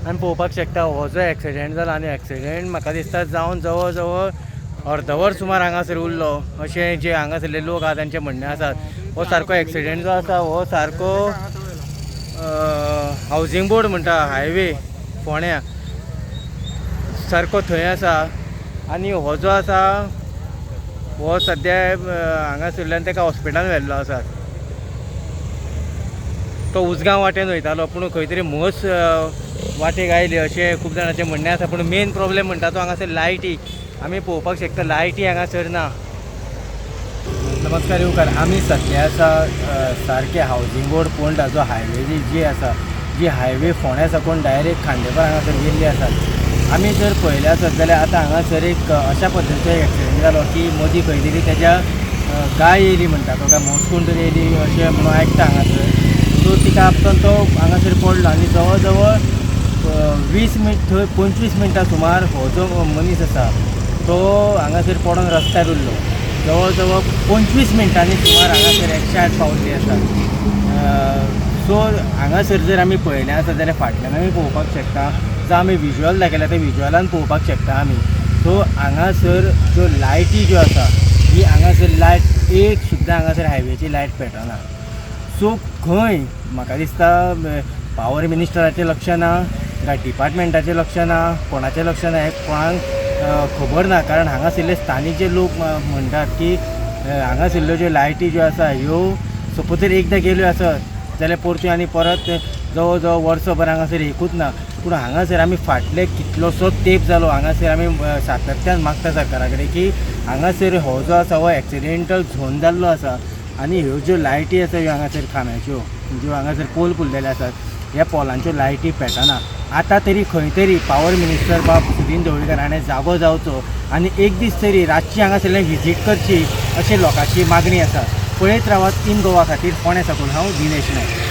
आमी पळोवपाक शकता हो जो एक्सिडेंट जाला आनी एक्सिडेंट म्हाका दिसता जावन जवळ जवळ अर्दवर सुमार हांगासर उरलो अशें जे हांगासरले लोक आहा तांचें म्हणणें आसा. हो सारको एक्सिडेंट जो आसा हो सारको हावजींग बोर्ड म्हणटा हायवे फोण्या सारको थंय आसा आनी हो जो आसा हो सद्या हांगासरल्यान ताका हॉस्पिटलान व्हेल्लो आसा. तो उसगांव वाटेन वयतालो पूण खंय तरी म्हस वाटेक आयली अशें खूब जाणांचें म्हणणें आसा. पूण मेन प्रॉब्लेम म्हणटा तो हांगासर लायटी आमी पळोवपाक शकता लायटी हांगासर ना. नमस्कार येवकार. आमी सद्या आसा सारके हावजींग बोर्ड पोंडाचो हायवे जी आसा जी हायवे फोण्या साकून डायरेक्ट खांडेपार हांगासर गेल्ली आसा. आमी जर पळयलें आसत जाल्यार आतां हांगासर एक अशा पद्दतीचो एक्सिडेंट जालो की मदीं खंय तरी तेज्या गाय येयली म्हणटा तो काय म्हस कोण तरी येयली अशें म्हणून आयकता हांगासर. सो तिका आपसून तो हांगासर पडलो आनी जवळ जवळ 20 मिनट थंय 25 मिनटां सुमार हो जो मनीस आसा तो हांगासर पडून रस्त्यार उरलो. जवळ जवळ 25 मिनटांनी सुमार हांगासर 108 पावल्ली आसा. सो हांगासर जर आमी पळयलें आसा जाल्यार फाटल्यान आमी पळोवपाक शकता जो आमी विज्युअल दाखयला त्या विज्युअलान पळोवपाक शकता आमी. सो हांगासर ज्यो लायटी ज्यो आसा ही हांगासर लायट एक सुद्दां हांगासर हायवेची लायट पेटना. सो खंय म्हाका दिसता पावर मिनिस्टराचें लक्ष ना काय डिपार्टमेंटाचें लक्ष ना कोणाचें लक्ष ना हें कोणाक खबर ना. कारण हांगासरले स्थानीक जे लोक म्हणटात की हांगासरल्यो ज्यो लायटी ज्यो आसा ह्यो सपोज जर एकदां गेल्यो आसत जाल्यार परत्यो आनी परत जवळ जवळ वर्सभर हांगासर एकूच ना. पूण हांगासर आमी फाटले कितलोसो तेंप जालो हांगासर आमी सातत्यान मागता सरकारा कडेन की हांगासर हो जो आसा हो एक्सिडेंटल झोन जाल्लो आसा आनी ह्यो ज्यो लायटी आसा ह्यो हांगासर खांब्याच्यो ज्यो हांगासर पोल पुल्लेले आसात ह्या पोलांच्यो लायटी पेटना. आतां तरी खंय तरी पावर मिनिस्टर बाब सुदीन ढवळीकर हाणें जागो जावचो आनी एक दीस तरी रातची हांगासरल्यान विजीट करची अशें लोकांची मागणी आसा. पळयत रावात इन गोवा खातीर फोण्या साकून हांव दिनेश नायक.